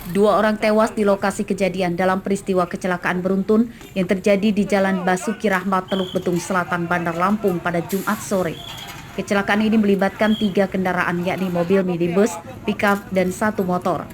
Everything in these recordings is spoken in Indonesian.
Dua orang tewas di lokasi kejadian dalam peristiwa kecelakaan beruntun yang terjadi di Jalan Basuki Rahmat, Teluk Betung Selatan, Bandar Lampung pada Jumat sore. Kecelakaan ini melibatkan 3 kendaraan, yakni mobil minibus, pickup, dan 1 motor.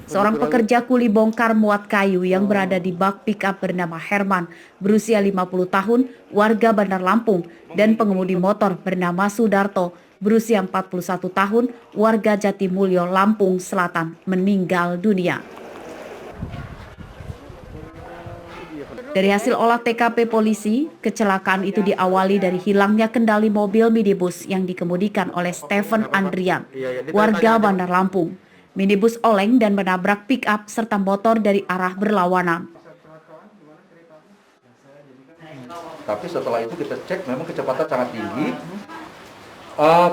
Seorang pekerja kuli bongkar muat kayu yang berada di bak pickup bernama Herman, berusia 50 tahun, warga Bandar Lampung, dan pengemudi motor bernama Sudarto, berusia 41 tahun, warga Jatimulyo, Lampung Selatan, meninggal dunia. Dari hasil olah TKP polisi, kecelakaan itu diawali dari hilangnya kendali mobil minibus yang dikemudikan oleh Stephen Andrian, warga Bandar Lampung. Minibus oleng dan menabrak pick-up serta motor dari arah berlawanan. Tapi setelah itu kita cek memang kecepatan sangat tinggi.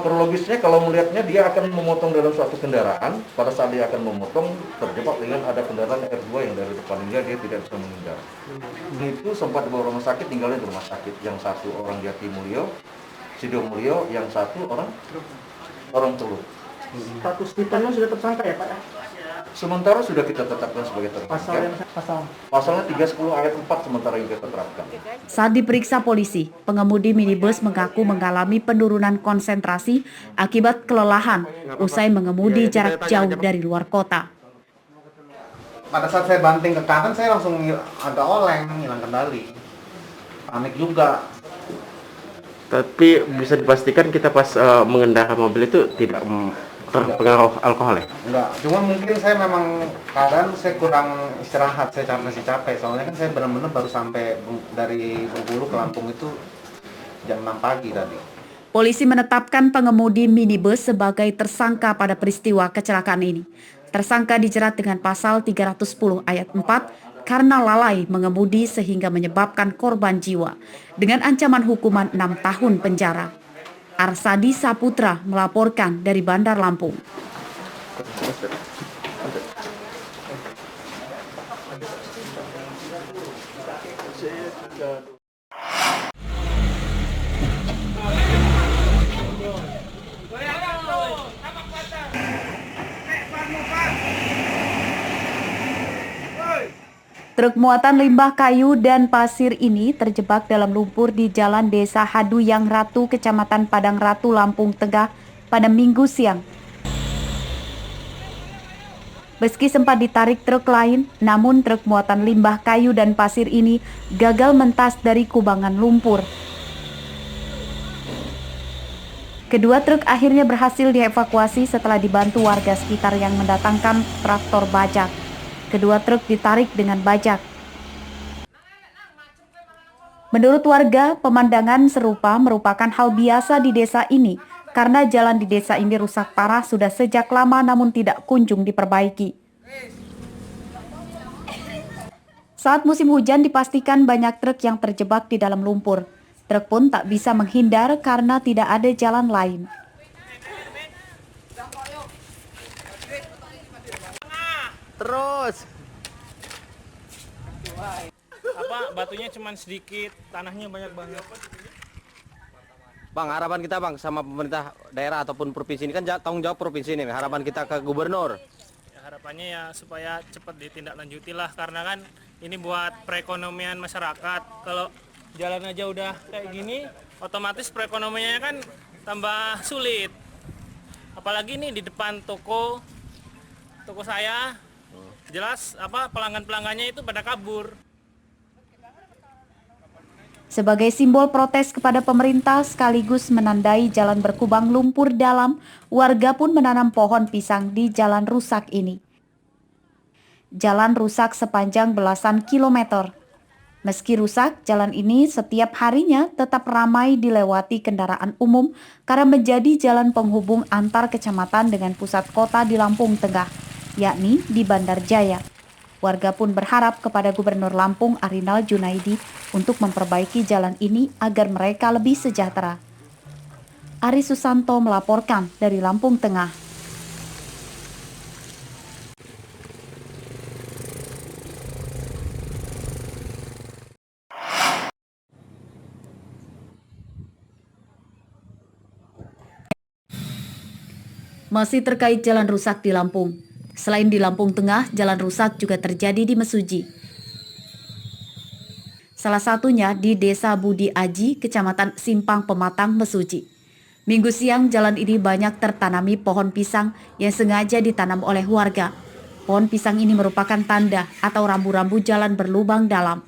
Kronologisnya kalau melihatnya dia akan memotong dalam suatu kendaraan. Pada saat dia akan memotong terjebak dengan ada kendaraan R2 yang dari depan hingga dia tidak bisa menghindar. Itu sempat dibawa rumah sakit, tinggalnya di rumah sakit. Yang satu orang Jatimulyo, Sidomulyo, yang satu orang Teluk. Status Stephen sudah tersangka ya Pak? Sementara sudah kita tetapkan sebagai tersangka. Pasalnya 310 ayat 4 sementara yang kita terapkan. Saat diperiksa polisi, pengemudi minibus mengaku mengalami penurunan konsentrasi akibat kelelahan usai mengemudi jarak jauh dari luar kota. Pada saat saya banting ke kanan, saya langsung agak oleng, hilang kendali. Panik juga. Tapi bisa dipastikan kita pas mengendarai mobil itu tidak terpengaruh alkohol ya? Enggak, cuma mungkin saya memang kadang saya kurang istirahat, saya masih capek. Soalnya kan saya benar-benar baru sampai dari Bengkulu ke Lampung itu jam 6 pagi tadi. Polisi menetapkan pengemudi minibus sebagai tersangka pada peristiwa kecelakaan ini. Tersangka dijerat dengan pasal 310 ayat 4 karena lalai mengemudi sehingga menyebabkan korban jiwa dengan ancaman hukuman 6 tahun penjara. Arsadi Saputra melaporkan dari Bandar Lampung. Truk muatan limbah kayu dan pasir ini terjebak dalam lumpur di Jalan Desa Haduyang Ratu, Kecamatan Padang Ratu, Lampung Tengah pada Minggu siang. Meski sempat ditarik truk lain, namun truk muatan limbah kayu dan pasir ini gagal mentas dari kubangan lumpur. Kedua truk akhirnya berhasil dievakuasi setelah dibantu warga sekitar yang mendatangkan traktor bajak. Kedua truk ditarik dengan bajak. Menurut warga, pemandangan serupa merupakan hal biasa di desa ini karena jalan di desa ini rusak parah sudah sejak lama namun tidak kunjung diperbaiki. Saat musim hujan dipastikan banyak truk yang terjebak di dalam lumpur. Truk pun tak bisa menghindar karena tidak ada jalan lain. Terus batunya cuma sedikit, tanahnya banyak banget. Bang, harapan kita bang sama pemerintah daerah ataupun provinsi ini kan tanggung jawab provinsi ini. Harapan kita ke gubernur. Ya, harapannya ya supaya cepat ditindaklanjuti lah, karena kan ini buat perekonomian masyarakat. Kalau jalan aja udah kayak gini, otomatis perekonomiannya kan tambah sulit. Apalagi nih di depan toko saya. Jelas pelanggan-pelanggannya itu pada kabur. Sebagai simbol protes kepada pemerintah sekaligus menandai jalan berkubang lumpur dalam, warga pun menanam pohon pisang di jalan rusak ini. Jalan rusak sepanjang belasan kilometer. Meski rusak, jalan ini setiap harinya tetap ramai dilewati kendaraan umum karena menjadi jalan penghubung antar kecamatan dengan pusat kota di Lampung Tengah, yakni di Bandar Jaya. Warga pun berharap kepada Gubernur Lampung Arinal Junaidi untuk memperbaiki jalan ini agar mereka lebih sejahtera. Ari Susanto melaporkan dari Lampung Tengah. Masih terkait jalan rusak di Lampung. Selain di Lampung Tengah, jalan rusak juga terjadi di Mesuji. Salah satunya di Desa Budi Aji, Kecamatan Simpang Pematang, Mesuji. Minggu siang, jalan ini banyak tertanami pohon pisang yang sengaja ditanam oleh warga. Pohon pisang ini merupakan tanda atau rambu-rambu jalan berlubang dalam.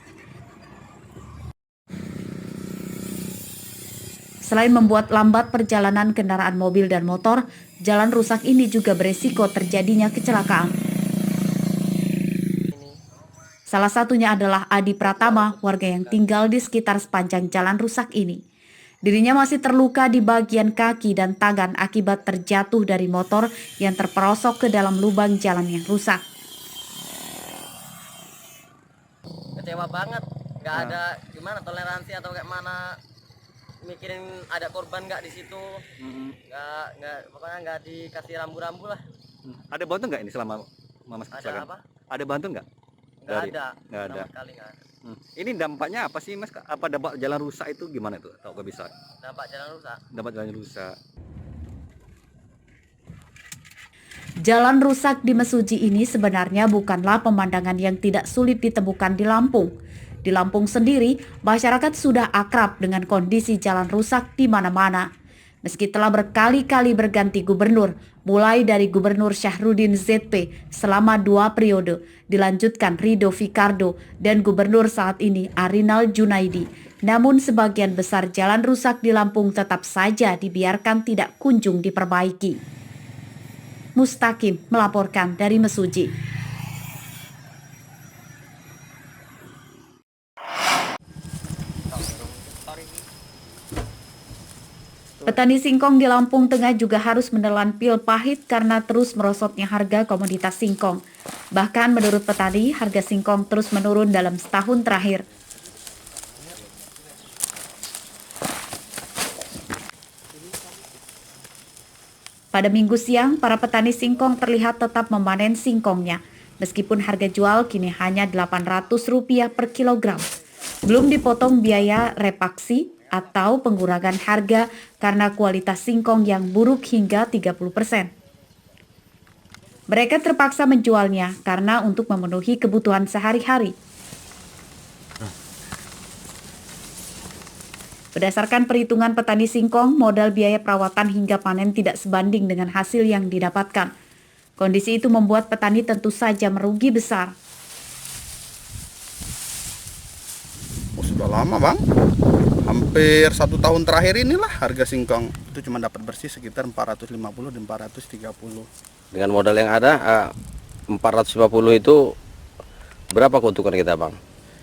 Selain membuat lambat perjalanan kendaraan mobil dan motor, jalan rusak ini juga beresiko terjadinya kecelakaan. Salah satunya adalah Adi Pratama, warga yang tinggal di sekitar sepanjang jalan rusak ini. Dirinya masih terluka di bagian kaki dan tangan akibat terjatuh dari motor yang terperosok ke dalam lubang jalan yang rusak. Kecewa banget, nggak ada gimana toleransi atau kayak mana, mikirin ada korban nggak di situ, nggak dikasih rambu-rambu lah. Ada bantu nggak ini selama Mas Ada kecelakaan? apa? Ada bantu nggak? Nggak ada, Nggak ada. sama sekali nggak ada. Ini dampaknya apa sih Mas? Apa dampak jalan rusak itu gimana itu? Tahu nggak bisa? Dampak jalan rusak. Dampak jalan rusak. Jalan rusak di Mesuji ini sebenarnya bukanlah pemandangan yang tidak sulit ditemukan di Lampung. Di Lampung sendiri, masyarakat sudah akrab dengan kondisi jalan rusak di mana-mana. Meski telah berkali-kali berganti gubernur, mulai dari Gubernur Syahrudin ZP selama 2 periode, dilanjutkan Rido Fikardo, dan Gubernur saat ini Arinal Junaidi. Namun sebagian besar jalan rusak di Lampung tetap saja dibiarkan tidak kunjung diperbaiki. Mustaqim melaporkan dari Mesuji. Petani singkong di Lampung Tengah juga harus menelan pil pahit karena terus merosotnya harga komoditas singkong. Bahkan menurut petani, harga singkong terus menurun dalam setahun terakhir. Pada Minggu siang, para petani singkong terlihat tetap memanen singkongnya, meskipun harga jual kini hanya Rp800 per kilogram. Belum dipotong biaya repaksi atau pengurangan harga karena kualitas singkong yang buruk hingga 30%. Mereka terpaksa menjualnya karena untuk memenuhi kebutuhan sehari-hari. Berdasarkan perhitungan petani singkong, modal biaya perawatan hingga panen tidak sebanding dengan hasil yang didapatkan. Kondisi itu membuat petani tentu saja merugi besar. Sudah lama bang, hampir 1 tahun terakhir inilah harga singkong itu cuma dapat bersih sekitar 450 dan 430. Dengan modal yang ada 450 itu berapa keuntungan kita bang?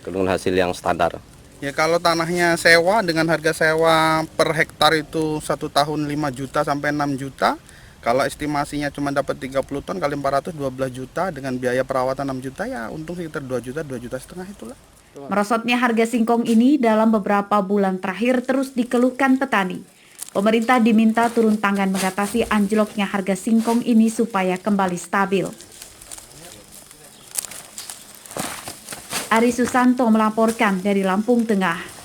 Dengan hasil yang standar. Ya kalau tanahnya sewa dengan harga sewa per hektar itu 1 tahun 5 juta sampai 6 juta. Kalau estimasinya cuma dapat 30 ton kali 400 12 juta dengan biaya perawatan 6 juta ya untung sekitar 2 juta setengah itulah. Merosotnya harga singkong ini dalam beberapa bulan terakhir terus dikeluhkan petani. Pemerintah diminta turun tangan mengatasi anjloknya harga singkong ini supaya kembali stabil. Ari Susanto melaporkan dari Lampung Tengah.